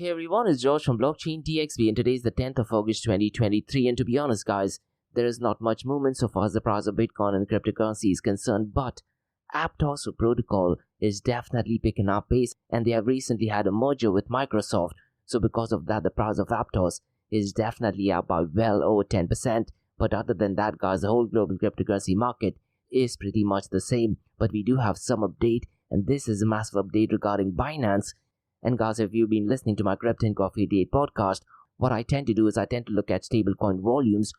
Hey everyone, it's George from Blockchain TXB and today is the 10th of August 2023 and to be honest guys, there is not much movement so far as the price of Bitcoin and cryptocurrency is concerned, but Aptos protocol is definitely picking up pace and they have recently had a merger with Microsoft. So because of that, the price of Aptos is definitely up by well over 10%. But other than that guys, the whole global cryptocurrency market is pretty much the same. But we do have some update, and this is a massive update regarding Binance. And guys, if you've been listening to my Crypto and Coffee Date podcast, what I tend to do is I tend to look at stablecoin volumes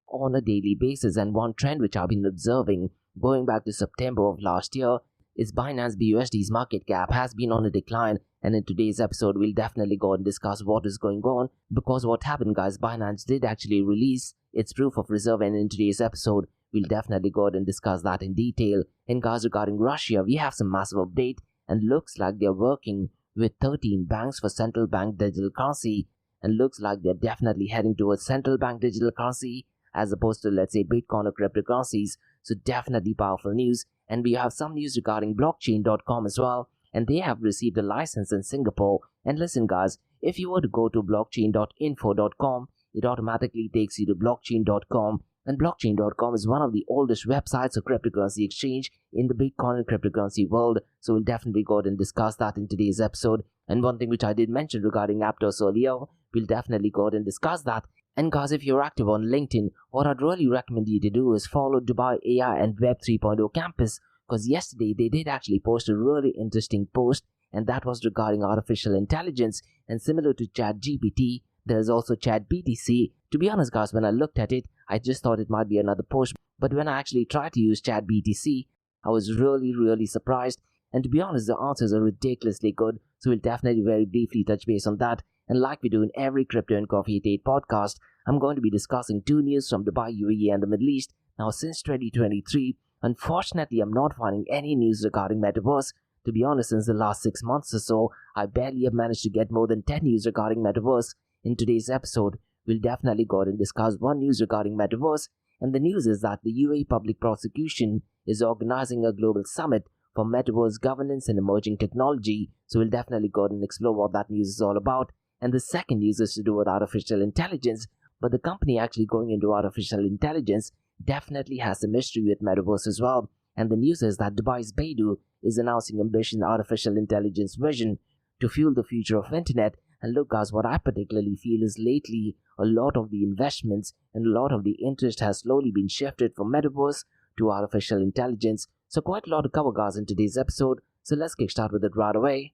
on a daily basis. And one trend which I've been observing going back to September of last year is Binance BUSD's market cap has been on a decline. And in today's episode, we'll definitely go and discuss what is going on. Because what happened guys, Binance did actually release its proof of reserve, and in today's episode, we'll definitely go and discuss that in detail. And guys, regarding Russia, we have some massive update and looks like they're working with 13 banks for central bank digital currency, and looks like they're definitely heading towards central bank digital currency as opposed to, let's say, Bitcoin or cryptocurrencies. So definitely powerful news. And we have some news regarding blockchain.com as well, and they have received a license in Singapore. And listen guys, if you were to go to blockchain.info.com, it automatically takes you to blockchain.com. And blockchain.com is one of the oldest websites of cryptocurrency exchange in the Bitcoin and cryptocurrency world. So we'll definitely go ahead and discuss that in today's episode. And one thing which I did mention regarding Aptos earlier, we'll definitely go ahead and discuss that. And guys, if you're active on LinkedIn, what I'd really recommend you to do is follow Dubai AI and Web 3.0 campus, because yesterday they did actually post a really interesting post, and that was regarding artificial intelligence. And similar to ChatGPT, there's also ChatBTC. To be honest guys, when I looked at it, I just thought it might be another post, but when I actually tried to use ChatBTC, I was really surprised. And to be honest, the answers are ridiculously good, so we'll definitely very briefly touch base on that. And like we do in every Crypto and Coffee Date podcast, I'm going to be discussing two news from Dubai, UAE and the Middle East. Now since 2023, unfortunately I'm not finding any news regarding Metaverse. To be honest, since the last 6 months or so, I barely have managed to get more than 10 news regarding Metaverse. In today's episode, we'll definitely go ahead and discuss one news regarding Metaverse, and the news is that the UAE Public Prosecution is organizing a global summit for Metaverse governance and emerging technology. So we'll definitely go ahead and explore what that news is all about. And the second news is to do with artificial intelligence, but the company actually going into artificial intelligence definitely has some mystery with Metaverse as well. And the news is that Dubai's Bedu is announcing ambitious artificial intelligence vision to fuel the future of internet. And look guys, what I particularly feel is lately a lot of the investments and a lot of the interest has slowly been shifted from Metaverse to artificial intelligence. So quite a lot to cover guys in today's episode, so let's kick start with it right away.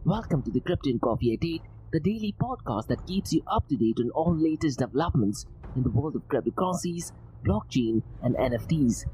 Welcome to the Crypto and Coffee Date, the daily podcast that keeps you up to date on all latest developments in the world of cryptocurrencies, blockchain and NFTs.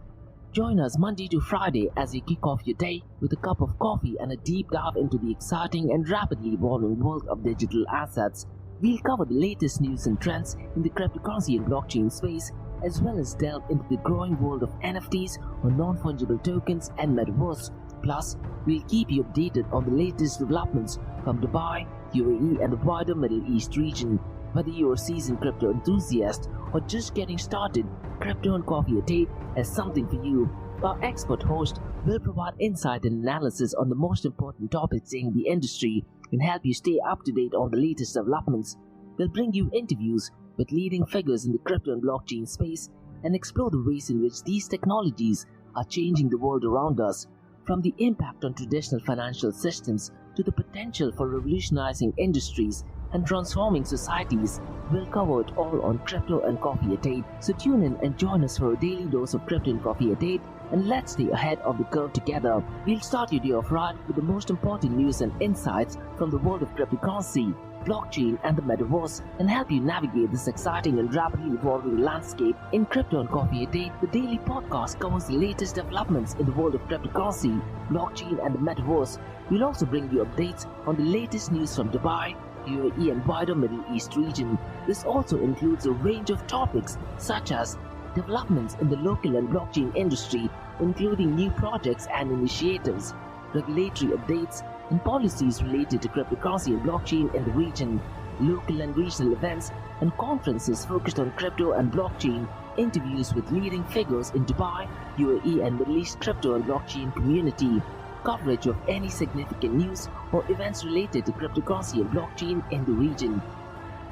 Join us Monday to Friday as you kick off your day with a cup of coffee and a deep dive into the exciting and rapidly evolving world of digital assets. We'll cover the latest news and trends in the cryptocurrency and blockchain space, as well as delve into the growing world of NFTs or non-fungible tokens and Metaverse. Plus, we'll keep you updated on the latest developments from Dubai, UAE and the wider Middle East region. Whether you're a seasoned crypto enthusiast or just getting started, Crypto and Coffee Date has something for you. Our expert host will provide insight and analysis on the most important topics in the industry and help you stay up to date on the latest developments. We'll bring you interviews with leading figures in the crypto and blockchain space and explore the ways in which these technologies are changing the world around us, from the impact on traditional financial systems to the potential for revolutionizing industries and transforming societies. We'll cover it all on Crypto and Coffee Date. So tune in and join us for a daily dose of Crypto and Coffee Date, and let's stay ahead of the curve together. We'll start your day off right with the most important news and insights from the world of cryptocurrency, blockchain and the Metaverse, and help you navigate this exciting and rapidly evolving landscape. In Crypto and Coffee Date, the daily podcast covers the latest developments in the world of cryptocurrency, blockchain and the Metaverse. We'll also bring you updates on the latest news from Dubai, UAE and wider Middle East region. This also includes a range of topics such as developments in the local and blockchain industry, including new projects and initiatives, regulatory updates, and policies related to cryptocurrency and blockchain in the region, local and regional events and conferences focused on crypto and blockchain, interviews with leading figures in Dubai, UAE and Middle East crypto and blockchain community, coverage of any significant news or events related to cryptocurrency and blockchain in the region.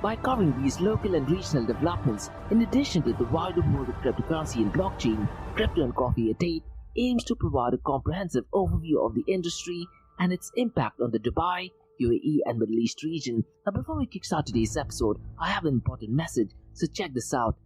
By covering these local and regional developments, in addition to the wider world of cryptocurrency and blockchain, Crypto and Coffee at 8 aims to provide a comprehensive overview of the industry and its impact on the Dubai, UAE and Middle East region. Now before we kickstart today's episode, I have an important message, so check this out.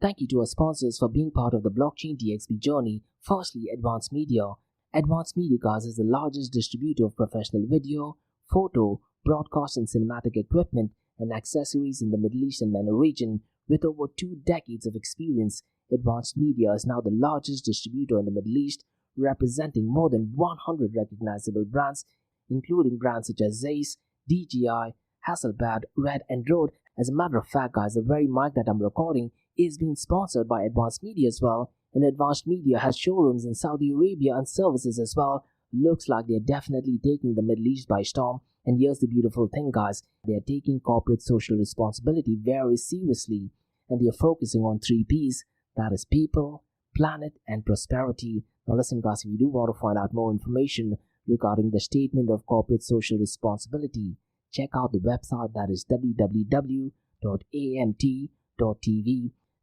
Thank you to our sponsors for being part of the Blockchain DXB journey. Firstly, Advanced Media. Advanced Media, guys, is the largest distributor of professional video, photo, broadcast and cinematic equipment and accessories in the Middle East and MENA region. With over 2 decades of experience, Advanced Media is now the largest distributor in the Middle East, representing more than 100 recognizable brands, including brands such as Zeiss, DJI, Hasselblad, Red and Rode. As a matter of fact, guys, the very mic that I'm recording is being sponsored by Advanced Media as well, and Advanced Media has showrooms in Saudi Arabia and services as well. Looks like they're definitely taking the Middle East by storm. And here's the beautiful thing, guys, they're taking corporate social responsibility very seriously, and they're focusing on 3 P's, that is people, planet and prosperity. Now listen, guys, if you do want to find out more information regarding the statement of corporate social responsibility, check out the website, that is www.amt.tv.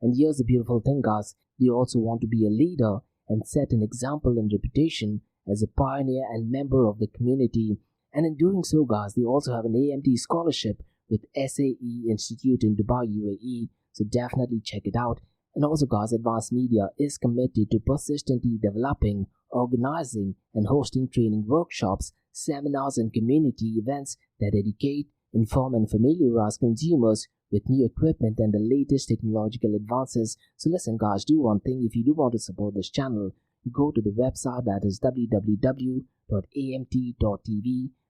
And here's the beautiful thing, guys, they also want to be a leader and set an example and reputation as a pioneer and member of the community. And in doing so, guys, they also have an AMT scholarship with SAE Institute in Dubai, UAE, so definitely check it out. And also, guys, Advanced Media is committed to persistently developing, organizing and hosting training workshops, seminars and community events that educate, inform and familiarize consumers with new equipment and the latest technological advances. So listen, guys, do one thing. If you do want to support this channel, go to the website, that is www.amt.tv,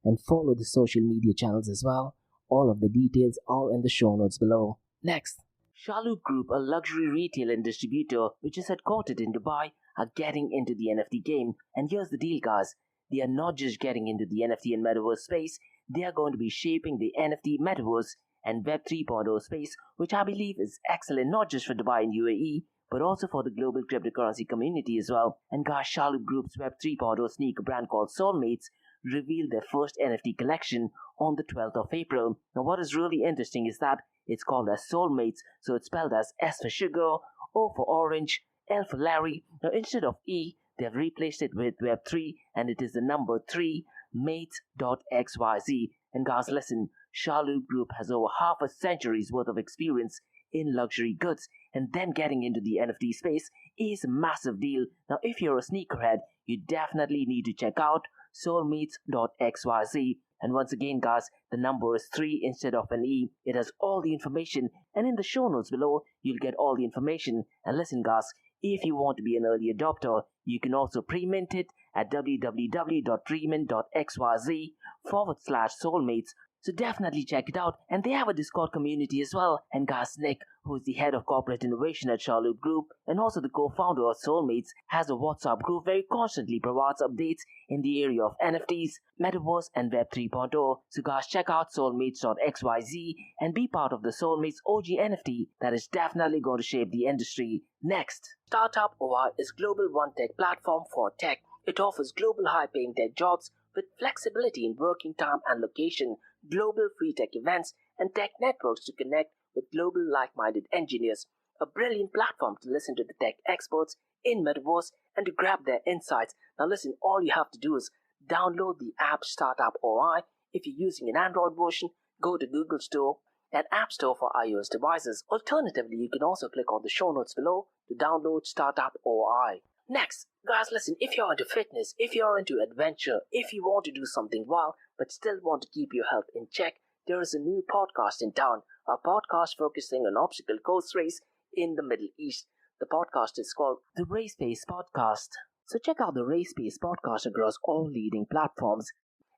and follow the social media channels as well. All of the details are in the show notes below. Next, Shalhoub Group, a luxury retail and distributor which is headquartered in Dubai, are getting into the NFT game. And here's the deal, guys. They are not just getting into the NFT and Metaverse space, they are going to be shaping the NFT, Metaverse and Web 3.0 space, which I believe is excellent not just for Dubai and UAE, but also for the global cryptocurrency community as well. And guys, Shalhoub Group's Web 3.0 sneaker brand called Soulmates revealed their first NFT collection on the 12th of April. Now what is really interesting is that it's called as Soulmates, so it's spelled as S for sugar, O for orange, L for Larry. Now instead of E, they've replaced it with Web 3, and it is the number 3, mates.xyz. And guys, listen, Shalhoub Group has over half a century's worth of experience in luxury goods, and them getting into the NFT space is a massive deal. Now if you're a sneakerhead, you definitely need to check out soulmates.xyz. And once again, guys, the number is 3 instead of an E. It has all the information, and in the show notes below, you'll get all the information. And listen, guys, if you want to be an early adopter, you can also pre-mint it at www.premint.xyz/soulmates. So definitely check it out. And they have a Discord community as well. And guys, Nick, who is the head of corporate innovation at Shalhoub Group and also the co-founder of Soulmates, has a WhatsApp group where he constantly provides updates in the area of NFTs, Metaverse and Web 3.0. So guys, check out soulmates.xyz and be part of the Soulmates OG NFT that is definitely going to shape the industry. Next, Startup OI is global one tech platform for tech. It offers global high-paying tech jobs with flexibility in working time and location, global free tech events, and tech networks to connect with global like-minded engineers. A brilliant platform to listen to the tech experts in Metaverse and to grab their insights. Now listen, all you have to do is download the app Startup OI. If you're using an Android version, go to Google Store and App Store for iOS devices. Alternatively, you can also click on the show notes below to download Startup OI. Next, guys, listen, if you're into fitness, if you're into adventure, if you want to do something wild but still want to keep your health in check, there is a new podcast in town, a podcast focusing on obstacle course race in the Middle East. The podcast is called the Race Pace Podcast. So check out the Race Pace Podcast across all leading platforms.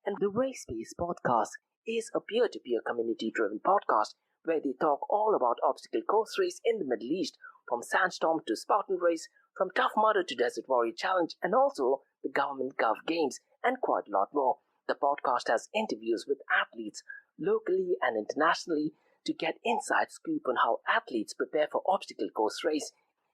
And the Race Pace Podcast is a peer-to-peer community-driven podcast where they talk all about obstacle course race in the Middle East, from Sandstorm to Spartan Race, from Tough Mudder to Desert Warrior Challenge, and also the Government Gov Games, and quite a lot more. The podcast has interviews with athletes locally and internationally to get inside scoop on how athletes prepare for obstacle course race.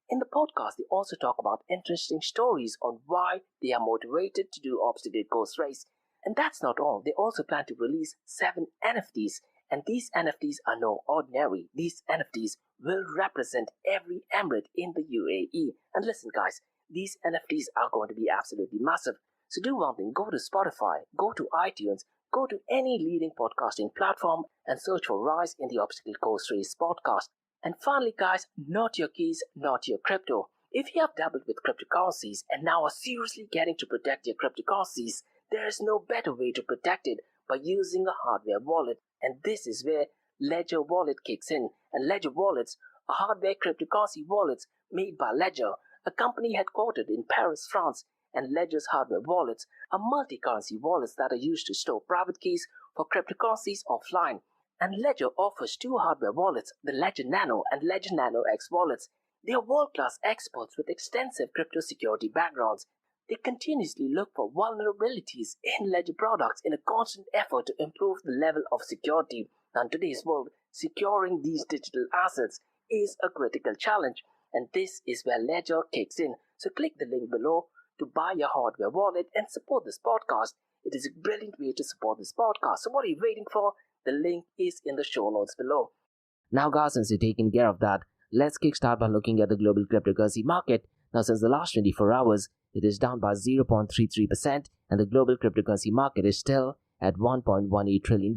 In the podcast, they also talk about interesting stories on why they are motivated to do obstacle course race. And that's not all. They also plan to release 7 NFTs. And these NFTs are no ordinary. These NFTs will represent every emirate in the UAE. And listen, guys, these NFTs are going to be absolutely massive. So do one thing, go to Spotify, go to iTunes, go to any leading podcasting platform and search for Rise in the Obstacle Course Race podcast. And finally, guys, not your keys, not your crypto. If you have dabbled with cryptocurrencies and now are seriously getting to protect your cryptocurrencies, there is no better way to protect it by using a hardware wallet. And this is where Ledger Wallet kicks in. And Ledger Wallets are hardware cryptocurrency wallets made by Ledger, a company headquartered in Paris, France. And Ledger's hardware wallets are multi-currency wallets that are used to store private keys for cryptocurrencies offline. And Ledger offers 2 hardware wallets, the Ledger Nano and Ledger Nano X wallets. They are world-class experts with extensive crypto security backgrounds. They continuously look for vulnerabilities in Ledger products in a constant effort to improve the level of security. Now, in today's world, securing these digital assets is a critical challenge, and this is where Ledger kicks in. So click the link below to buy your hardware wallet and support this podcast. It is a brilliant way to support this podcast. So what are you waiting for? The link is in the show notes below. Now guys, since you're taking care of that, let's kickstart by looking at the global cryptocurrency market. Now since the last 24 hours, it is down by 0.33% and the global cryptocurrency market is still at $1.18 trillion.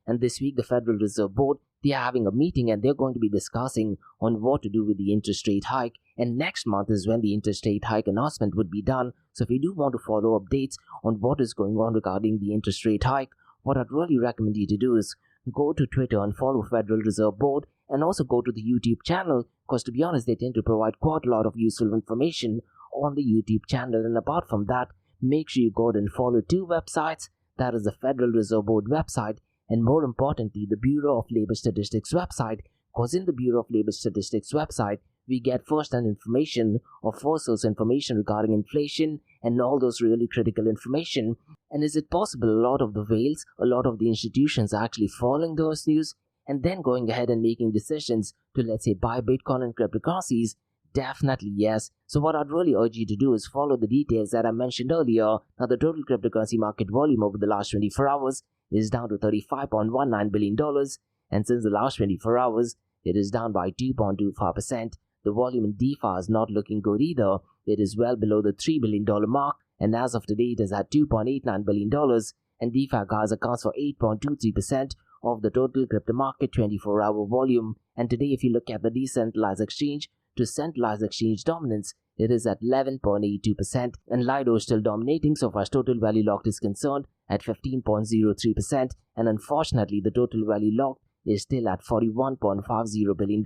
And this week, the Federal Reserve Board, they are having a meeting and they're going to be discussing on what to do with the interest rate hike. And next month is when the interest rate hike announcement would be done. So if you do want to follow updates on what is going on regarding the interest rate hike, what I'd really recommend you to do is go to Twitter and follow Federal Reserve Board and also go to the YouTube channel, because to be honest, they tend to provide quite a lot of useful information on the YouTube channel. And apart from that, make sure you go and follow 2 websites. That is the Federal Reserve Board website and more importantly, the Bureau of Labor Statistics website, because in the Bureau of Labor Statistics website, we get first-hand information or first-source information regarding inflation and all those really critical information. And is it possible a lot of the whales, a lot of the institutions are actually following those news and then going ahead and making decisions to, let's say, buy Bitcoin and cryptocurrencies? Definitely yes. So what I'd really urge you to do is follow the details that I mentioned earlier. Now the total cryptocurrency market volume over the last 24 hours is down to $35.19 billion. And since the last 24 hours, it is down by 2.25%. The volume in DeFi is not looking good either. It is well below the $3 billion mark. And as of today, it is at $2.89 billion. And DeFi, guys, accounts for 8.23% of the total crypto market 24-hour volume. And today, if you look at the decentralized exchange to centralized exchange dominance, it is at 11.82%. And Lido is still dominating so far as total value locked is concerned at 15.03%. And unfortunately, the total value locked is still at $41.50 billion.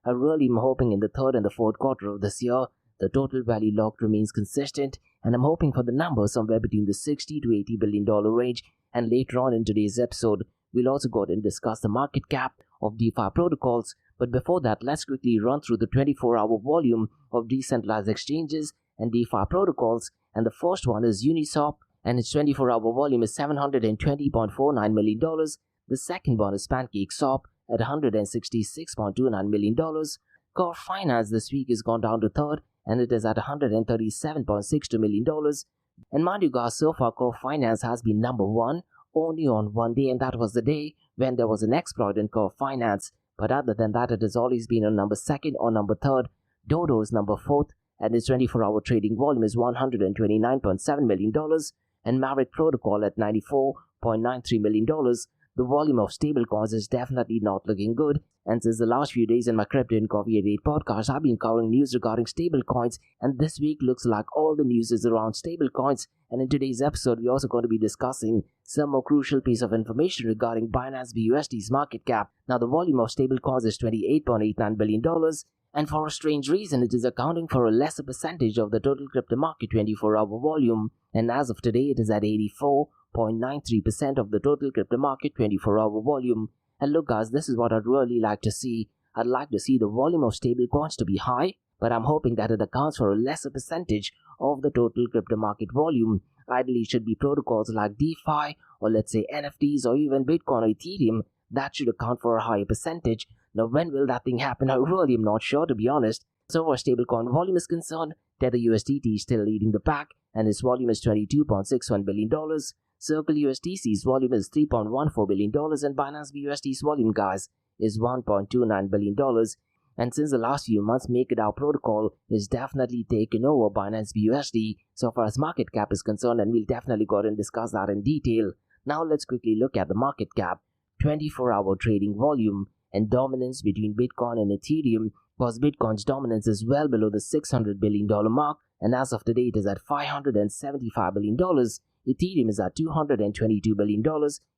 I really am hoping in the third and the fourth quarter of this year, the total value locked remains consistent, and I'm hoping for the number somewhere between the $60 to $80 billion range. And later on in today's episode, we'll also go ahead and discuss the market cap of DeFi protocols. But before that, let's quickly run through the 24-hour volume of decentralized exchanges and DeFi protocols. And the first one is Uniswap, and its 24-hour volume is $720.49 million. The second one is PancakeSwap at $166.29 million. Core Finance this week has gone down to third, and it is at $137.62 million. And mind you guys, so far Core Finance has been number 1 only on one day, and that was the day when there was an exploit in Core Finance. But other than that, it has always been on number 2nd or number 3rd. Dodo is number 4th, and its 24-hour trading volume is $129.7 million. And Maverick Protocol at $94.93 million. The volume of stablecoins is definitely not looking good. And since the last few days in my Crypto and Coffee at 8 podcast, I've been covering news regarding stablecoins. And this week looks like all the news is around stablecoins. And in today's episode, we're also going to be discussing some more crucial piece of information regarding Binance BUSD's market cap. Now, the volume of stablecoins is $28.89 billion. And for a strange reason, it is accounting for a lesser percentage of the total crypto market 24-hour volume. And as of today, it is at 84.93% of the total crypto market 24-hour volume. And look guys, this is what I'd really like to see. I'd like to see the volume of stablecoins to be high, but I'm hoping that it accounts for a lesser percentage of the total crypto market volume. Ideally, it should be protocols like DeFi, or let's say NFTs, or even Bitcoin or Ethereum. That should account for a higher percentage. Now, when will that thing happen? I really am not sure, to be honest. So far stablecoin volume is concerned, Tether USDT is still leading the pack and its volume is $22.61 billion. Circle USDC's volume is $3.14 billion and Binance BUSD's volume, guys, is $1.29 billion. And since the last few months, MakerDAO protocol is definitely taken over Binance BUSD so far as market cap is concerned, and we'll definitely go ahead and discuss that in detail. Now let's quickly look at the market cap, 24-hour trading volume, and dominance between Bitcoin and Ethereum, because Bitcoin's dominance is well below the $600 billion mark, and as of today it is at $575 billion. Ethereum is at $222 billion.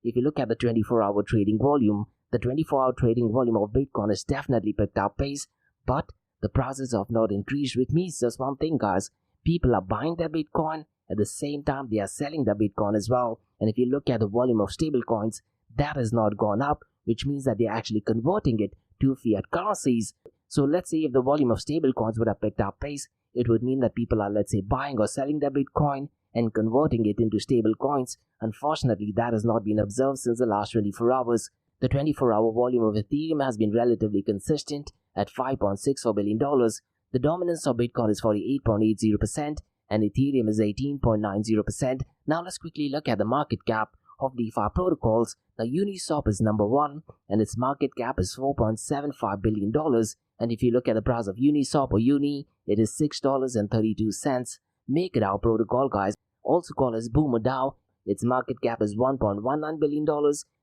If you look at the 24-hour trading volume, the 24-hour trading volume of Bitcoin has definitely picked up pace, but the prices have not increased, which means just one thing, guys. People are buying their Bitcoin, at the same time they are selling their Bitcoin as well. And if you look at the volume of stablecoins, that has not gone up, which means that they're actually converting it to fiat currencies. So let's say if the volume of stablecoins would have picked up pace, it would mean that people are, let's say, buying or selling their Bitcoin and converting it into stable coins. Unfortunately, that has not been observed since the last 24 hours. The 24-hour volume of Ethereum has been relatively consistent at $5.64 billion. The dominance of Bitcoin is 48.80% and Ethereum is 18.90%. Now let's quickly look at the market cap of DeFi protocols. Now Uniswap is number one and its market cap is $4.75 billion. And if you look at the price of Uniswap or Uni, it is $6.32. MakerDAO protocol, guys, also called as BoomerDAO, its market cap is $1.19 billion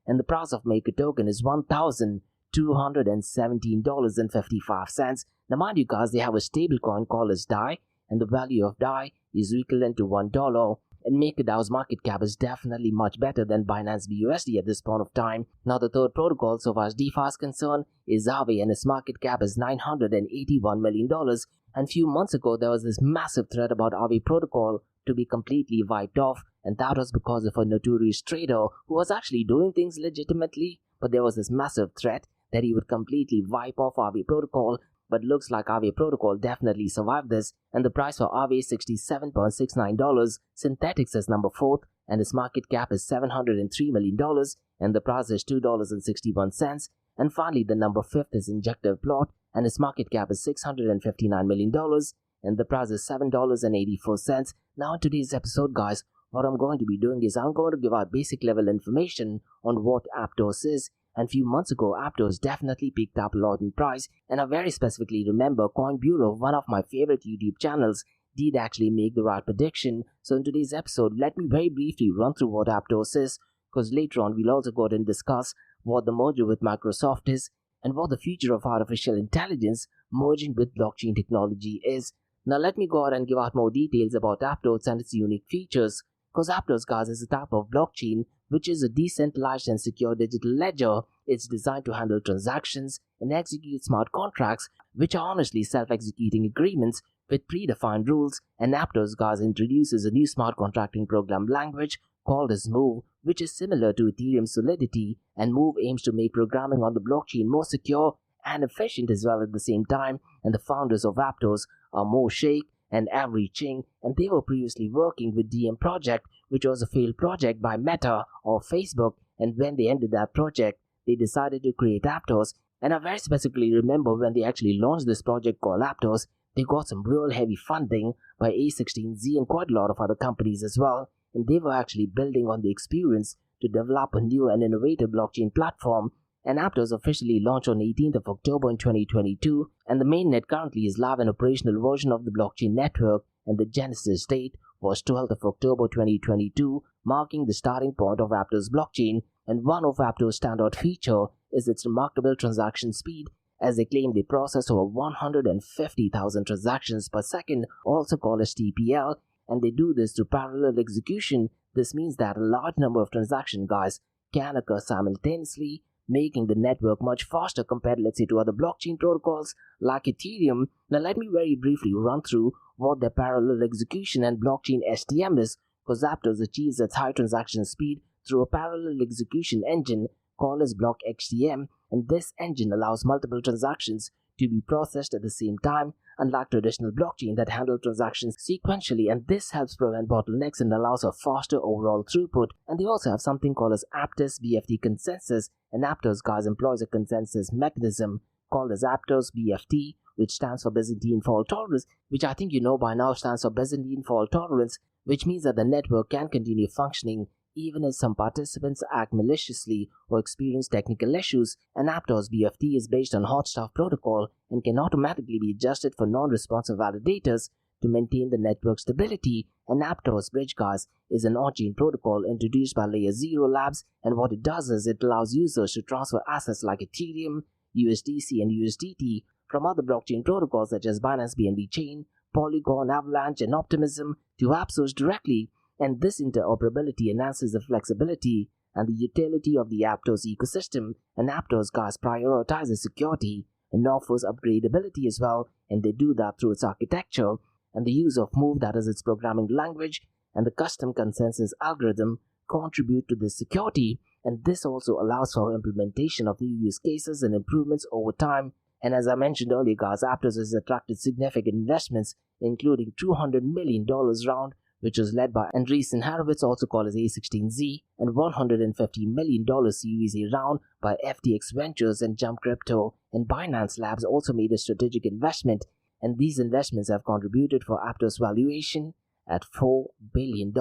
and the price of Maker token is $1,217.55. Now mind you guys, they have a stablecoin called as DAI, and the value of DAI is equivalent to $1. And MakerDAO's market cap is definitely much better than Binance BUSD at this point of time. Now the third protocol so far as DeFi is concerned is Aave, and its market cap is $981 million. And few months ago there was this massive threat about Aave protocol to be completely wiped off, and that was because of a notorious trader who was actually doing things legitimately, but there was this massive threat that he would completely wipe off Aave protocol. But looks like Aave protocol definitely survived this, and the price for Aave is $67.69. Synthetics is number 4th and its market cap is $703 million and the price is $2.61. And finally the number 5th is Injective Plot and its market cap is $659 million and the price is $7.84. Now in today's episode, guys, what I'm going to be doing is I'm going to give out basic level information on what Aptos is. And few months ago, Aptos definitely picked up a lot in price, and I very specifically remember Coin Bureau, one of my favorite YouTube channels, did actually make the right prediction. So in today's episode, let me very briefly run through what Aptos is, because later on we'll also go ahead and discuss what the merger with Microsoft is and what the future of artificial intelligence merging with blockchain technology is. Now let me go ahead and give out more details about Aptos and its unique features, because Aptos, guys, is a type of blockchain which is a decentralized and secure digital ledger. It's designed to handle transactions and execute smart contracts, which are honestly self-executing agreements with predefined rules. And Aptos, guys, introduces a new smart contracting program language called as Move, which is similar to Ethereum's Solidity, and Move aims to make programming on the blockchain more secure and efficient as well at the same time. And the founders of Aptos are Mo Sheikh and Avery Ching, and they were previously working with DM Project, which was a failed project by Meta or Facebook, and when they ended that project, they decided to create Aptos. And I very specifically remember when they actually launched this project called Aptos, they got some real heavy funding by A16Z and quite a lot of other companies as well, and they were actually building on the experience to develop a new and innovative blockchain platform. And Aptos officially launched on 18th of October in 2022, and the mainnet currently is live and operational version of the blockchain network, and the genesis date was 12th of October 2022, marking the starting point of Aptos blockchain. And one of Aptos' standout feature is its remarkable transaction speed, as they claim they process over 150,000 transactions per second, also called as TPL, and they do this through parallel execution. This means that a large number of transactions, guys, can occur simultaneously, making the network much faster compared, let's say, to other blockchain protocols like Ethereum. Now let me very briefly run through what their parallel execution and blockchain STM is, because Aptos achieves its high transaction speed through a parallel execution engine called as Block XTM, and this engine allows multiple transactions to be processed at the same time, unlike traditional blockchain that handle transactions sequentially, and this helps prevent bottlenecks and allows a faster overall throughput. And they also have something called as Aptos BFT consensus, and Aptos, guys, employs a consensus mechanism called as Aptos BFT, which stands for Byzantine fault tolerance, which I think you know by now stands for Byzantine fault tolerance, which means that the network can continue functioning even if some participants act maliciously or experience technical issues. An Aptos BFT is based on hot stuff protocol and can automatically be adjusted for non-responsive validators to maintain the network stability. An Aptos bridge, guys, is an on-chain protocol introduced by Layer 0 Labs, and what it does is it allows users to transfer assets like Ethereum, USDC and USDT from other blockchain protocols such as Binance BNB Chain, Polygon, Avalanche and Optimism to Aptos directly, and this interoperability enhances the flexibility and the utility of the Aptos ecosystem. And Aptos, guys, prioritizes security and offers upgradability as well, and they do that through its architecture and the use of Move, that is its programming language, and the custom consensus algorithm contribute to this security, and this also allows for implementation of new use cases and improvements over time. And as I mentioned earlier, guys, Aptos has attracted significant investments, including $200 million round, which was led by Andreessen Horowitz, also called as A16Z, and $150 million Series A round by FTX Ventures and Jump Crypto, and Binance Labs also made a strategic investment, and these investments have contributed for Aptos valuation at $4 billion.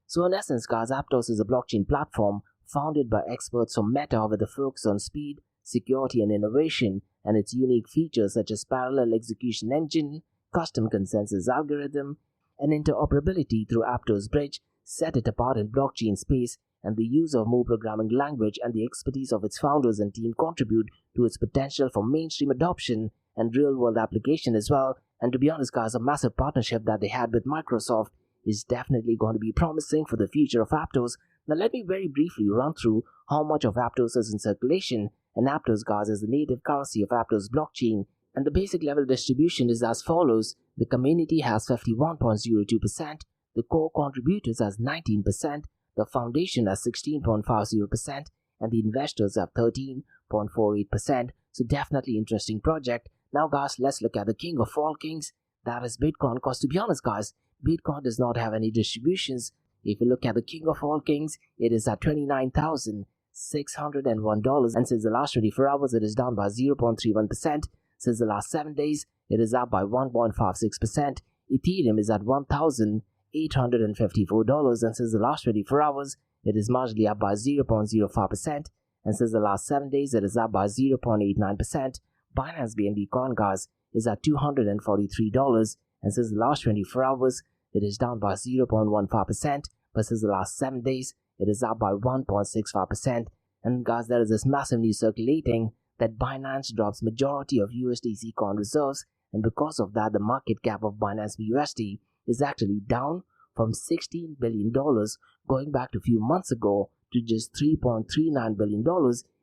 So in essence, guys, Aptos is a blockchain platform founded by experts from Meta with a focus on speed, security and innovation, and its unique features such as parallel execution engine, custom consensus algorithm, and interoperability through Aptos Bridge set it apart in blockchain space, and the use of Move programming language and the expertise of its founders and team contribute to its potential for mainstream adoption and real-world application as well. And to be honest, guys, a massive partnership that they had with Microsoft is definitely going to be promising for the future of Aptos. Now let me very briefly run through how much of Aptos is in circulation. And Aptos, guys, is the native currency of Aptos blockchain, and the basic level distribution is as follows. The community has 51.02%, the core contributors has 19%, the foundation has 16.50%, and the investors have 13.48%. So definitely interesting project. Now guys, let's look at the king of all kings, that is Bitcoin, because to be honest guys, Bitcoin does not have any distributions. If you look at the king of all kings, it is at $29,601, and since the last 24 hours it is down by 0.31%. Since the last 7 days, it is up by 1.56%. Ethereum is at $1,854, and since the last 24 hours, it is marginally up by 0.05%. And since the last 7 days, it is up by 0.89%. Binance BNB Coin, guys, is at $243, and since the last 24 hours, it is down by 0.15%. But since the last 7 days, it is up by 1.65%. And guys, there is this massive news circulating that Binance drops majority of USDC coin reserves, and because of that, the market cap of Binance BUSD is actually down from $16 billion going back to a few months ago to just $3.39 billion,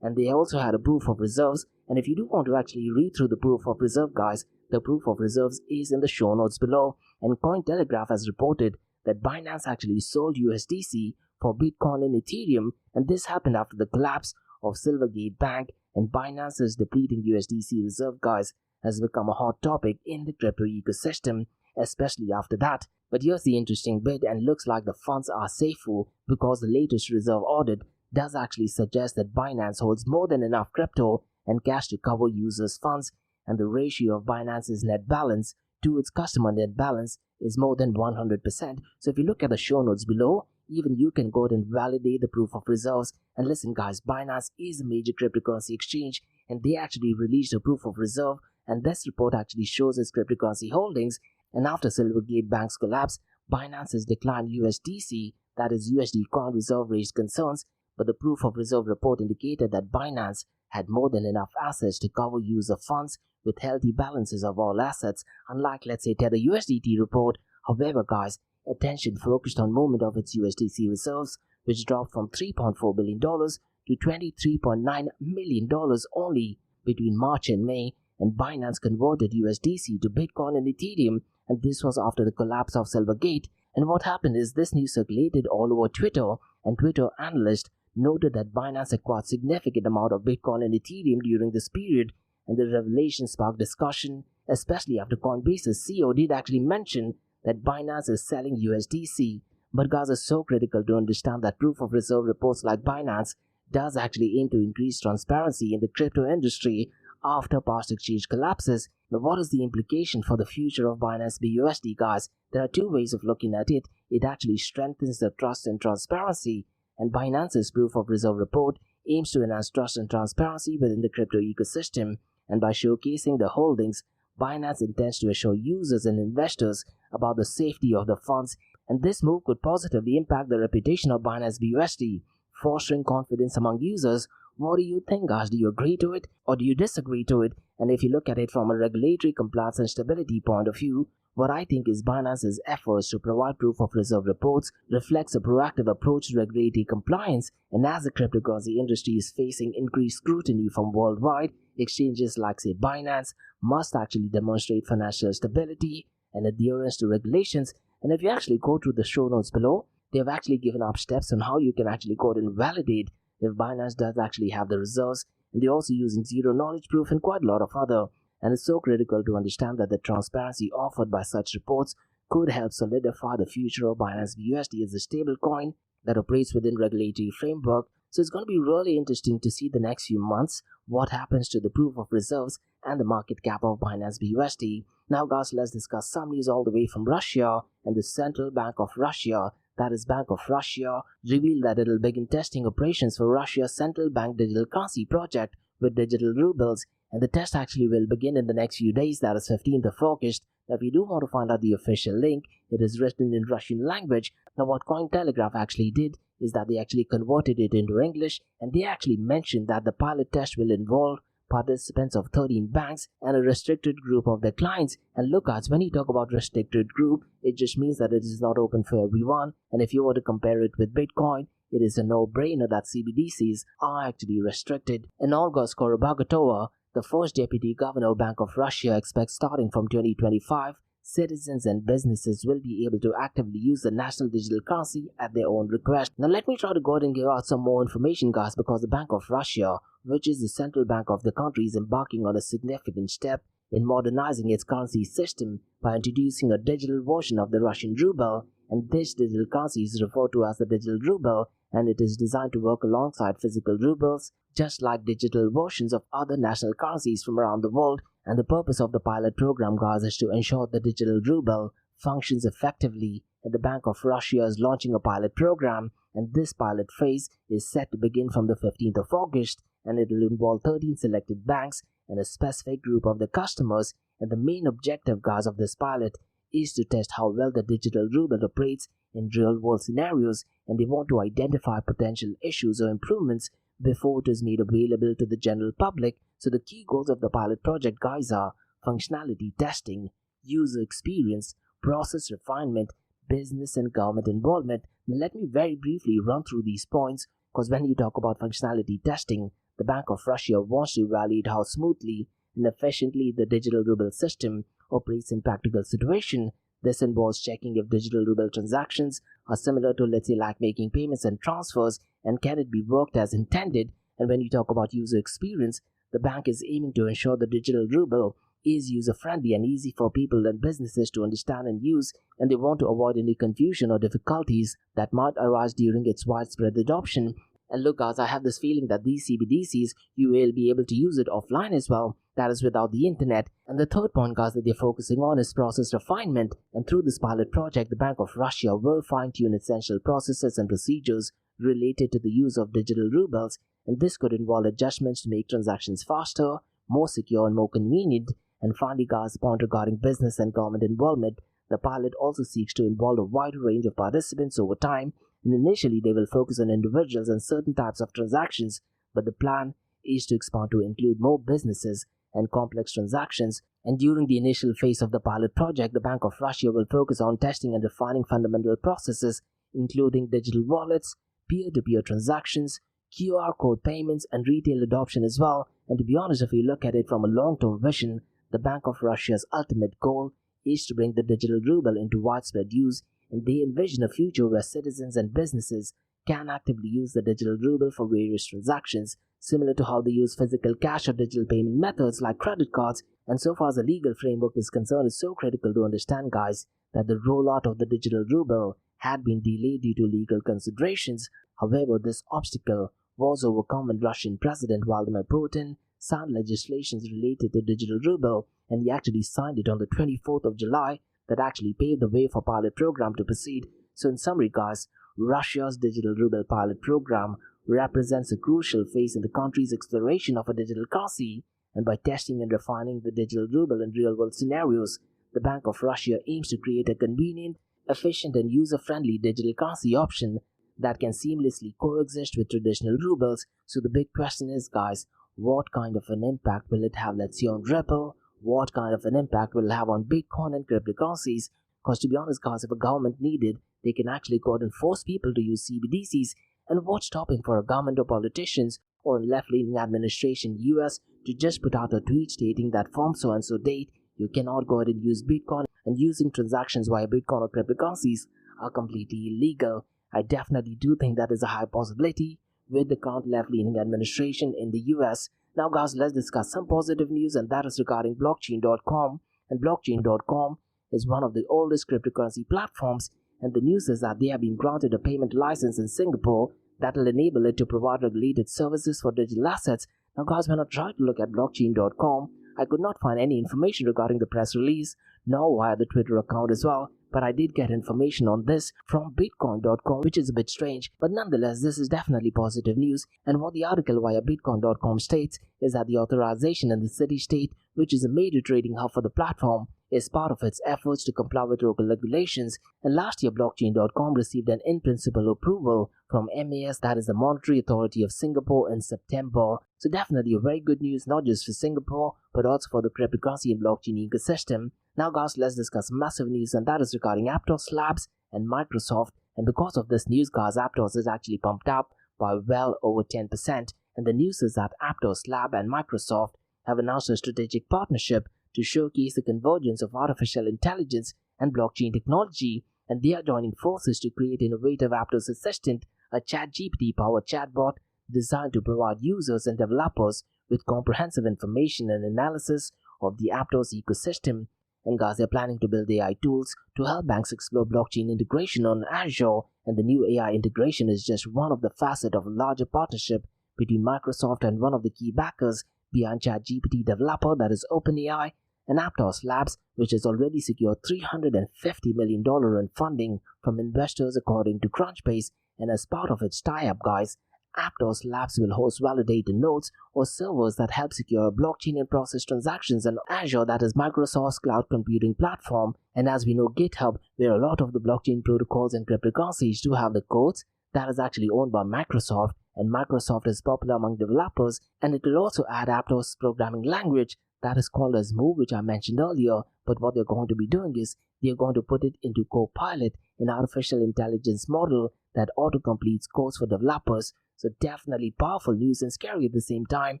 and they also had a proof of reserves. And if you do want to actually read through the proof of reserve, guys, the proof of reserves is in the show notes below. And Cointelegraph has reported that Binance actually sold USDC for Bitcoin and Ethereum, and this happened after the collapse of Silvergate Bank, and Binance's depleting USDC reserve, guys, has become a hot topic in the crypto ecosystem, especially after that. But here's the interesting bit, and looks like the funds are safer because the latest reserve audit does actually suggest that Binance holds more than enough crypto and cash to cover users' funds, and the ratio of Binance's net balance to its customer net balance is more than 100%. So if you look at the show notes below, even you can go ahead and validate the proof of reserves. And listen guys, Binance is a major cryptocurrency exchange, and they actually released a proof of reserve, and this report actually shows its cryptocurrency holdings. And after Silvergate Bank's collapse, Binance has declined USDC, that is USD coin reserve, raised concerns, but the proof of reserve report indicated that Binance had more than enough assets to cover user funds with healthy balances of all assets, unlike let's say Tether USDT report. However guys, attention focused on movement of its USDC reserves, which dropped from $3.4 billion to $23.9 million only between March and May, and Binance converted USDC to Bitcoin and Ethereum, and this was after the collapse of Silvergate. And what happened is this news circulated all over Twitter, and Twitter analysts noted that Binance acquired significant amount of Bitcoin and Ethereum during this period, and the revelation sparked discussion, especially after Coinbase's CEO did actually mention that Binance is selling USDC. But guys, it's so critical to understand that proof of reserve reports like Binance does actually aim to increase transparency in the crypto industry after past exchange collapses, Now, what is the implication for the future of Binance BUSD, guys? There are two ways of looking at it. It actually strengthens the trust and transparency, and Binance's proof of reserve report aims to enhance trust and transparency within the crypto ecosystem, and by showcasing the holdings, Binance intends to assure users and investors about the safety of the funds, and this move could positively impact the reputation of Binance BUSD, fostering confidence among users. What do you think, guys? Do you agree to it or do you disagree to it? And if you look at it from a regulatory compliance and stability point of view, what I think is Binance's efforts to provide proof of reserve reports reflects a proactive approach to regulatory compliance, and as the cryptocurrency industry is facing increased scrutiny from worldwide, exchanges like say Binance must actually demonstrate financial stability and adherence to regulations. And if you actually go to the show notes below, they have actually given up steps on how you can actually go ahead and validate if Binance does actually have the reserves, and they're also using zero knowledge proof and quite a lot of other. And it's so critical to understand that the transparency offered by such reports could help solidify the future of Binance BUSD as a stable coin that operates within regulatory framework. So it's going to be really interesting to see the next few months what happens to the proof of reserves and the market cap of Binance BUSD. Now guys, let's discuss some news all the way from Russia, and the Central Bank of Russia, that is Bank of Russia, revealed that it will begin testing operations for Russia's central bank digital currency project with digital rubles, and the test actually will begin in the next few days, that is 15th of August. Now if you do want to find out the official link, it is written in Russian language. Now what Cointelegraph actually did is that they actually converted it into English, and they actually mentioned that the pilot test will involve participants of 13 banks and a restricted group of their clients. And look guys, when you talk about restricted group, it just means that it is not open for everyone, and if you were to compare it with Bitcoin, it is a no-brainer that CBDCs are actually restricted. And Olga Skorobogatova, the first deputy governor of Bank of Russia, expects starting from 2025, citizens and businesses will be able to actively use the national digital currency at their own request. Now let me try to go ahead and give out some more information guys, because the Bank of Russia, which is the central bank of the country, is embarking on a significant step in modernizing its currency system by introducing a digital version of the Russian ruble, and this digital currency is referred to as the digital ruble, and it is designed to work alongside physical rubles, just like digital versions of other national currencies from around the world. And the purpose of the pilot program, guys, is to ensure the digital ruble functions effectively, and the Bank of Russia is launching a pilot program, and this pilot phase is set to begin from the 15th of August, and it will involve 13 selected banks and a specific group of the customers. And the main objective, guys, of this pilot is to test how well the digital ruble operates in real-world scenarios, and they want to identify potential issues or improvements before it is made available to the general public. So the key goals of the pilot project, guys, are functionality testing, user experience, process refinement, business and government involvement. Now, let me very briefly run through these points, because when you talk about functionality testing, the Bank of Russia wants to evaluate how smoothly and efficiently the digital ruble system operates in practical situation. This involves checking if digital ruble transactions are similar to, let's say, like making payments and transfers, and can it be worked as intended. And when you talk about user experience, the bank is aiming to ensure the digital ruble is user-friendly and easy for people and businesses to understand and use, and they want to avoid any confusion or difficulties that might arise during its widespread adoption. And look guys, I have this feeling that these CBDCs, you will be able to use it offline as well, that is without the internet. And the third point, guys, that they're focusing on is process refinement, and through this pilot project, the Bank of Russia will fine-tune essential processes and procedures related to the use of digital rubles, and this could involve adjustments to make transactions faster, more secure and more convenient. And finally guys, the point regarding business and government involvement, the pilot also seeks to involve a wider range of participants over time, and initially they will focus on individuals and certain types of transactions, but the plan is to expand to include more businesses and complex transactions. And during the initial phase of the pilot project, the Bank of Russia will focus on testing and refining fundamental processes, including digital wallets, peer-to-peer transactions, QR code payments, and retail adoption as well. And to be honest, if you look at it from a long-term vision, the Bank of Russia's ultimate goal is to bring the digital ruble into widespread use, and they envision a future where citizens and businesses can actively use the digital ruble for various transactions, similar to how they use physical cash or digital payment methods like credit cards. And so far as the legal framework is concerned, it's so critical to understand, guys, that the rollout of the digital ruble had been delayed due to legal considerations. However, this obstacle was overcome when Russian President Vladimir Putin signed legislations related to digital ruble, and he actually signed it on the 24th of July that actually paved the way for pilot program to proceed. So in summary guys, Russia's digital ruble pilot program represents a crucial phase in the country's exploration of a digital currency, and by testing and refining the digital ruble in real-world scenarios, the Bank of Russia aims to create a convenient, efficient and user-friendly digital currency option that can seamlessly coexist with traditional rubles. So the big question is guys, what kind of an impact will it have, let's say, on Ripple? What kind of an impact will it have on Bitcoin and cryptocurrencies? Because to be honest guys, if a government needed, they can actually go out and force people to use CBDCs, and what's stopping for a government or politicians or a left-leaning administration US to just put out a tweet stating that from so and so date you cannot go ahead and use Bitcoin, and using transactions via Bitcoin or cryptocurrencies are completely illegal. I definitely do think that is a high possibility with the current left-leaning administration in the US. Now guys, let's discuss some positive news, and that is regarding blockchain.com. And blockchain.com is one of the oldest cryptocurrency platforms, and the news is that they have been granted a payment license in Singapore that will enable it to provide regulated services for digital assets. Now guys, when I tried to look at blockchain.com, I could not find any information regarding the press release, nor via the Twitter account as well, but I did get information on this from bitcoin.com, which is a bit strange, but nonetheless this is definitely positive news. And what the article via bitcoin.com states is that the authorization in the city-state, which is a major trading hub for the platform, is part of its efforts to comply with local regulations. And last year blockchain.com received an in-principle approval from MAS, that is the Monetary Authority of Singapore, in September. So definitely a very good news, not just for Singapore but also for the cryptocurrency and blockchain ecosystem. Now guys, let's discuss massive news, and that is regarding Aptos Labs and Microsoft. And because of this news guys, Aptos is actually pumped up by well over 10%. And the news is that Aptos Lab and Microsoft have announced a strategic partnership to showcase the convergence of artificial intelligence and blockchain technology, and they are joining forces to create innovative Aptos Assistant, a ChatGPT-powered chatbot designed to provide users and developers with comprehensive information and analysis of the Aptos ecosystem. And guys, they're planning to build AI tools to help banks explore blockchain integration on Azure, and the new AI integration is just one of the facets of a larger partnership between Microsoft and one of the key backers behind ChatGPT developer, that is OpenAI, and Aptos Labs, which has already secured $350 million in funding from investors according to Crunchbase. And as part of its tie-up guys, Aptos Labs will host validator nodes or servers that help secure blockchain and process transactions on Azure, that is Microsoft's cloud computing platform. And as we know, GitHub, where a lot of the blockchain protocols and cryptocurrencies do have the codes, that is actually owned by Microsoft, and Microsoft is popular among developers. And it will also add Aptos programming language that is called as Move, which I mentioned earlier. But what they're going to be doing is they're going to put it into Copilot, an artificial intelligence model that auto-completes codes for developers. So definitely powerful news and scary at the same time.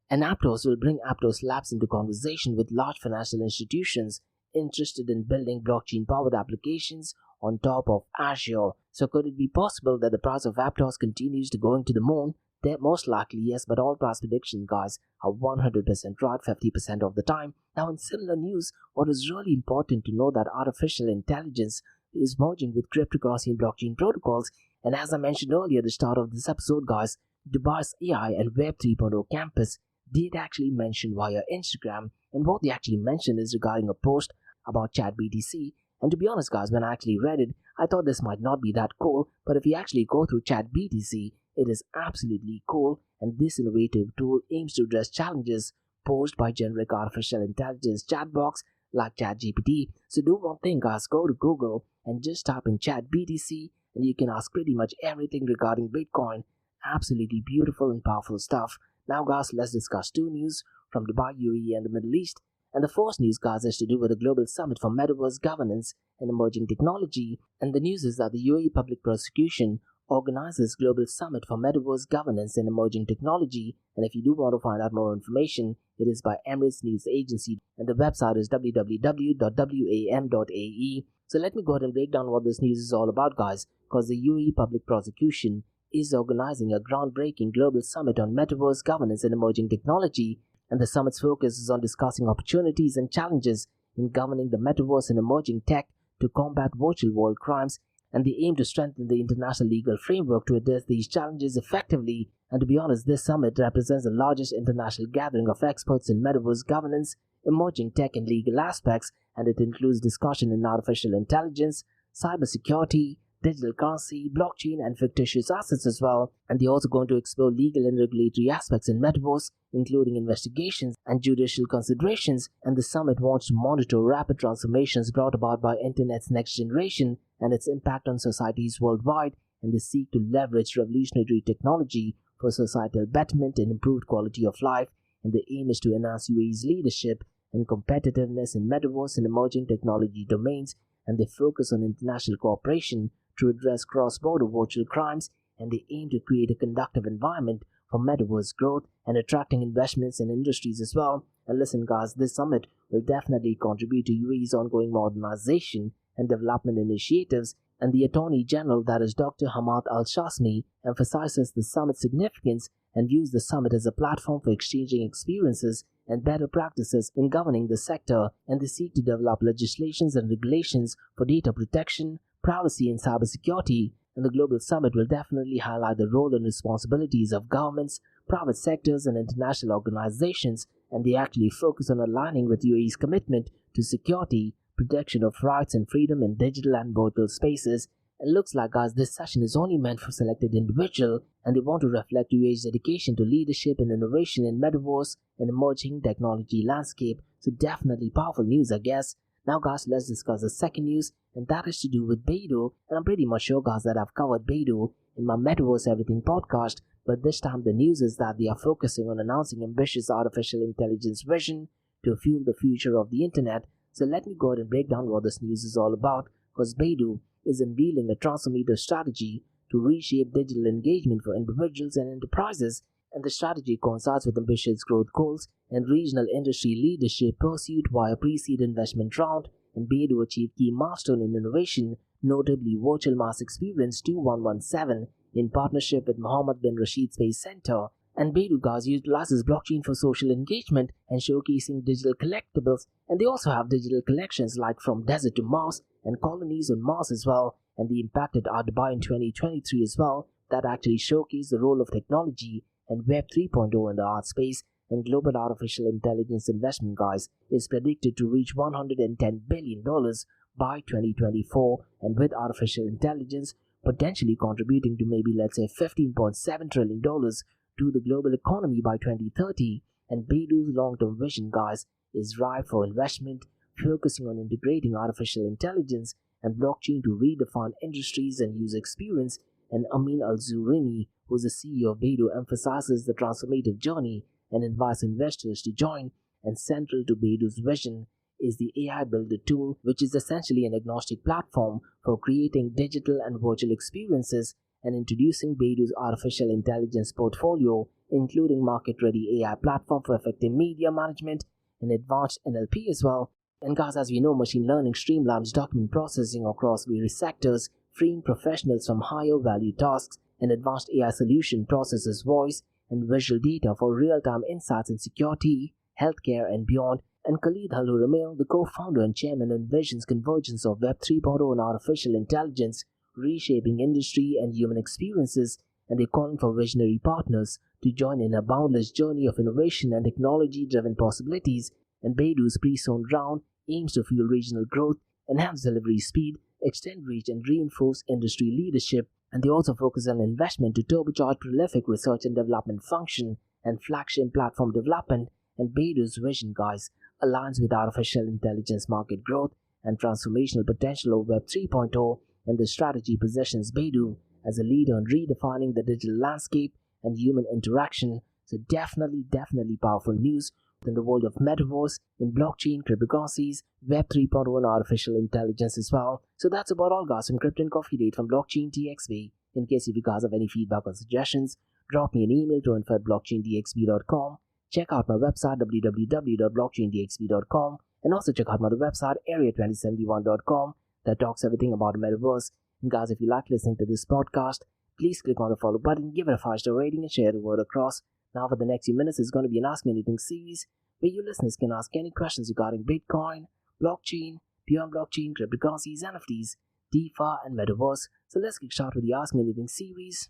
And Aptos will bring Aptos Labs into conversation with large financial institutions interested in building blockchain-powered applications on top of Azure. So could it be possible that the price of Aptos continues to go into the moon? They're most likely yes, but all price predictions guys are 100% right 50% of the time. Now in similar news, what is really important to know that artificial intelligence is merging with cryptocurrency and blockchain protocols. And as I mentioned earlier at the start of this episode guys, Dubai's AI and Web 3.0 campus did actually mention via Instagram, and what they actually mentioned is regarding a post about ChatBDC. And to be honest guys, when I actually read it, I thought this might not be that cool, but if you actually go through ChatBDC, it is absolutely cool, and this innovative tool aims to address challenges posed by generic artificial intelligence chatbots like ChatGPT. So do one thing guys, go to Google and just type in ChatBDC, and you can ask pretty much everything regarding Bitcoin. Absolutely beautiful and powerful stuff. Now guys, let's discuss two news from Dubai, UAE and the Middle East. And the first news guys is to do with the Global Summit for Metaverse Governance and Emerging Technology. And the news is that the UAE Public Prosecution organizes Global Summit for Metaverse Governance and Emerging Technology. And if you do want to find out more information, it is by Emirates News Agency, and the website is www.wam.ae. So let me go ahead and break down what this news is all about guys, because the UAE Public Prosecution is organizing a groundbreaking global summit on metaverse governance and emerging technology, and the summit's focus is on discussing opportunities and challenges in governing the metaverse and emerging tech to combat virtual world crimes. and they aim to strengthen the international legal framework to address these challenges effectively. And to be honest, this summit represents the largest international gathering of experts in metaverse governance, emerging tech and legal aspects, and it includes discussion in artificial intelligence, cybersecurity, digital currency, blockchain, and fictitious assets as well. And they're also going to explore legal and regulatory aspects in metaverse, including investigations and judicial considerations. And the summit wants to monitor rapid transformations brought about by Internet's next generation and its impact on societies worldwide, and they seek to leverage revolutionary technology for societal betterment and improved quality of life. And the aim is to enhance UAE's leadership and competitiveness in metaverse and emerging technology domains, and they focus on international cooperation to address cross-border virtual crimes, and they aim to create a conducive environment for metaverse growth and attracting investments in industries as well. And listen guys, this summit will definitely contribute to UAE's ongoing modernization and development initiatives, and the Attorney General, that is Dr. Hamad Al-Shasmi, emphasizes the summit's significance and views the summit as a platform for exchanging experiences and better practices in governing the sector, and they seek to develop legislations and regulations for data protection, privacy, and cybersecurity. And the global summit will definitely highlight the role and responsibilities of governments, private sectors, and international organizations, and they actually focus on aligning with UAE's commitment to security, protection of rights and freedom in digital and virtual spaces. It looks like guys, this session is only meant for selected individuals, and they want to reflect UAE's dedication to leadership and innovation in metaverse and emerging technology landscape. So definitely powerful news, I guess. Now guys, let's discuss the second news, and that is to do with Bedu. And I'm pretty much sure guys that I've covered Bedu in my Metaverse Everything podcast, but this time the news is that they are focusing on announcing ambitious artificial intelligence vision to fuel the future of the internet. So let me go ahead and break down what this news is all about, because Bedu is unveiling a transformative strategy to reshape digital engagement for individuals and enterprises, and the strategy coincides with ambitious growth goals and regional industry leadership pursued via pre-seed investment round, and Bedu achieved key milestone in innovation, notably Virtual Mass Experience 2117 in partnership with Mohammed bin Rashid Space Center. And Bedu guys utilizes blockchain for social engagement and showcasing digital collectibles, and they also have digital collections like From Desert to Mars and Colonies on Mars as well, and they impacted Art Dubai in 2023 as well, that actually showcased the role of technology and Web 3.0 in the art space. And global artificial intelligence investment guys is predicted to reach $110 billion by 2024, and with artificial intelligence potentially contributing to maybe let's say $15.7 trillion to the global economy by 2030. And Bedu's long-term vision guys is ripe for investment, focusing on integrating artificial intelligence and blockchain to redefine industries and user experience. And Amin Al-Zurini, who is the CEO of Bedu, emphasizes the transformative journey and invites investors to join. And central to Bedu's vision is the AI Builder tool, which is essentially an agnostic platform for creating digital and virtual experiences, and introducing Bedu's artificial intelligence portfolio, including market-ready AI platform for effective media management and advanced NLP as well. And guys, as we know, machine learning streamlines document processing across various sectors, freeing professionals from higher value tasks, and advanced AI solution processes voice and visual data for real-time insights in security, healthcare, and beyond. And Khalid Al-Ramil, the co-founder and chairman, envisions convergence of Web 3.0 and artificial intelligence, reshaping industry and human experiences, and they're calling for visionary partners to join in a boundless journey of innovation and technology-driven possibilities. And Bedu's pre-sold round aims to fuel regional growth, enhance delivery speed, extend reach, and reinforce industry leadership. And they also focus on investment to turbocharge prolific research and development function and flagship platform development. And Bedu's vision, guys, aligns with artificial intelligence market growth and transformational potential of Web 3.0, and the strategy positions Bedu as a leader in redefining the digital landscape and human interaction. So definitely powerful news in the world of metaverse, in blockchain, cryptocurrencies, Web 3.0 and artificial intelligence as well. So that's about all guys from Crypto and Coffee Date from Blockchain DXB. In case if you guys have any feedback or suggestions, drop me an email to info@blockchaindxb.com. Check out my website www.blockchaindxb.com, and also check out my other website area2071.com that talks everything about the metaverse. And guys, if you like listening to this podcast, please click on the follow button, give it a 5-star rating, and share the word across. Now for the next few minutes, it's going to be an Ask Me Anything series where you listeners can ask any questions regarding Bitcoin, blockchain, beyond blockchain, cryptocurrencies, NFTs, DeFi, and Metaverse. So let's get started with the Ask Me Anything series.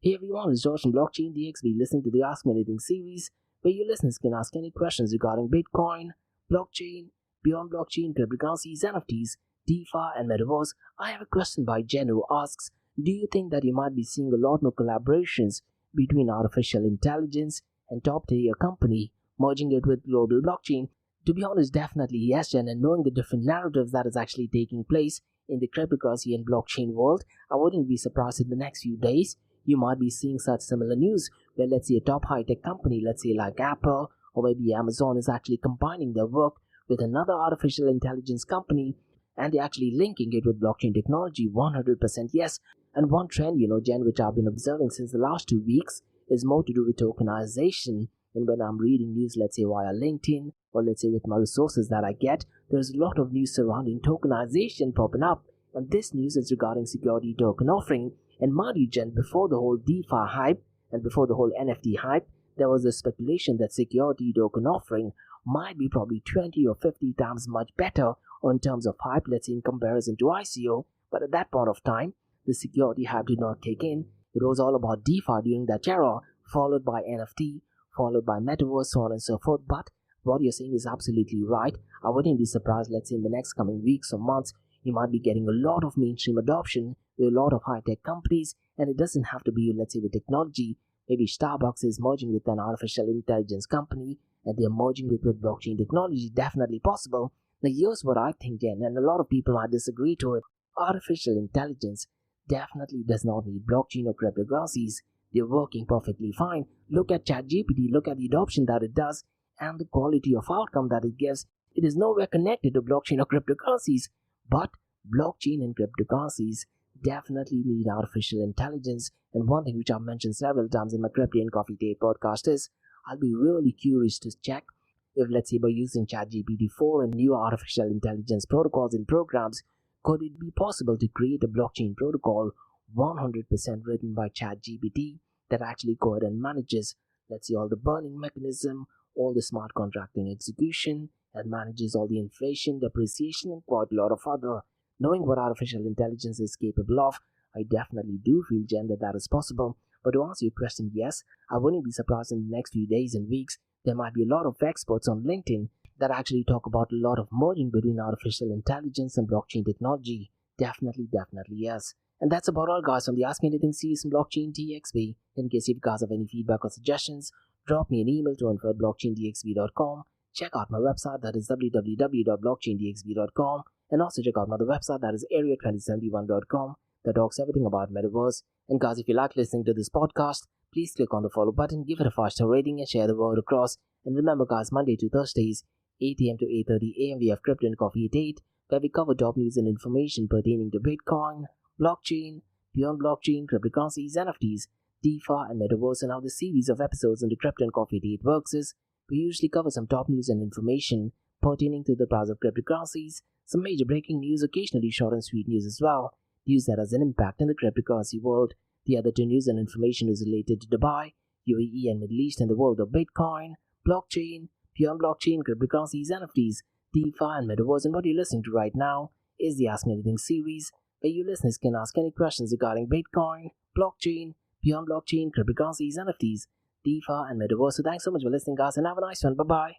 Hey everyone, it's George from Blockchain DXB listening to the Ask Me Anything series, where your listeners can ask any questions regarding Bitcoin, blockchain, beyond blockchain, cryptocurrencies, NFTs, DeFi, and Metaverse. I have a question by Jen who asks, do you think that you might be seeing a lot more collaborations between artificial intelligence and top-tier company, merging it with global blockchain? To be honest, definitely yes, Jen, and knowing the different narratives that is actually taking place in the cryptocurrency and blockchain world, I wouldn't be surprised in the next few days you might be seeing such similar news where, let's say, a top high-tech company, let's say like Apple or maybe Amazon, is actually combining their work with another artificial intelligence company, and they're actually linking it with blockchain technology. 100% yes. And one trend, Jen, which I've been observing since the last 2 weeks is more to do with tokenization. And when I'm reading news, let's say via LinkedIn or let's say with my resources that I get, there's a lot of news surrounding tokenization popping up. And this news is regarding security token offering. And mind you, Jen, before the whole DeFi hype and before the whole NFT hype, there was a speculation that security token offering might be probably 20 or 50 times much better in terms of hype, let's say in comparison to ICO. But at that point of time, the security hype did not kick in. It was all about DeFi during that era, followed by NFT, followed by Metaverse, so on and so forth. But what you're saying is absolutely right. I wouldn't be surprised, let's say in the next coming weeks or months, you might be getting a lot of mainstream adoption with a lot of high-tech companies, and it doesn't have to be, let's say, with technology. Maybe Starbucks is merging with an artificial intelligence company, and they're merging it with blockchain technology. Definitely possible. Now, here's what I think, Jen, and a lot of people might disagree to it. Artificial intelligence definitely does not need blockchain or cryptocurrencies. They're working perfectly fine. Look at ChatGPT, look at the adoption that it does, and the quality of outcome that it gives. It is nowhere connected to blockchain or cryptocurrencies. But blockchain and cryptocurrencies definitely need artificial intelligence. And one thing which I've mentioned several times in my Crypto and Coffee Date podcast is I'll be really curious to check if, let's say, by using ChatGPT 4 and new artificial intelligence protocols and programs, could it be possible to create a blockchain protocol 100% written by ChatGPT that actually go ahead and manages, let's say, all the burning mechanism, all the smart contracting execution, and manages all the inflation, depreciation, and quite a lot of other. Knowing what artificial intelligence is capable of, I definitely do feel, Jen, that is possible. But to answer your question, yes, I wouldn't be surprised in the next few days and weeks, there might be a lot of experts on LinkedIn that actually talk about a lot of merging between artificial intelligence and blockchain technology. Definitely yes. And that's about all, guys, from the Ask Me Anything series from Blockchain DXB. In case you guys have any feedback or suggestions, drop me an email to info@blockchaindxb.com. Check out my website, that is www.blockchaindxb.com, and also check out my other website, that is area2071.com, that talks everything about Metaverse. And guys, if you like listening to this podcast, please click on the follow button, give it a 5-star rating, and share the word across. And remember, guys, Monday to Thursdays, 8 a.m. to 8:30 a.m., we have Crypto and Coffee Date, where we cover top news and information pertaining to Bitcoin, blockchain, beyond blockchain, cryptocurrencies, NFTs, DeFi, and Metaverse. And how the series of episodes in the Crypto and Coffee Date works is, we usually cover some top news and information pertaining to the price of cryptocurrencies, some major breaking news, occasionally short and sweet news as well, news that has an impact in the cryptocurrency world. The other two news and information is related to Dubai, UAE, and Middle East, and the world of Bitcoin, blockchain, beyond blockchain, cryptocurrencies, NFTs, DeFi, and Metaverse. And what you're listening to right now is the Ask Me Anything series, where you listeners can ask any questions regarding Bitcoin, blockchain, beyond blockchain, cryptocurrencies, NFTs, DeFi, and Metaverse. So thanks so much for listening, guys, and have a nice one. Bye-bye.